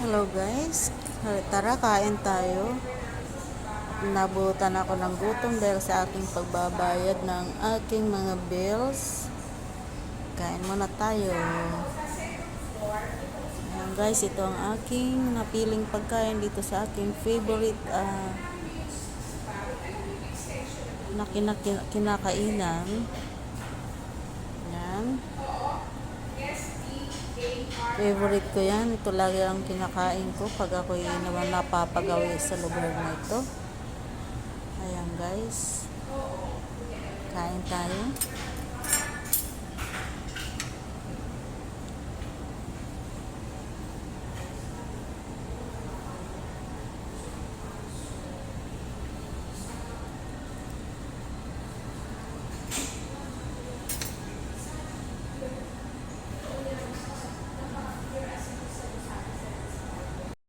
Hello guys, tara kain tayo. Nabutan ako ng gutom dahil sa aking pagbabayad ng aking mga bills. Kain muna tayo. Ayan guys, ito ang aking napiling pagkain dito sa aking favorite na kinakainan. Ayan. Favorite ko yan. Ito lagi ang kinakain ko pag ako'y naman napapagawi sa lugar na ito. Ayan guys. Kain tayo.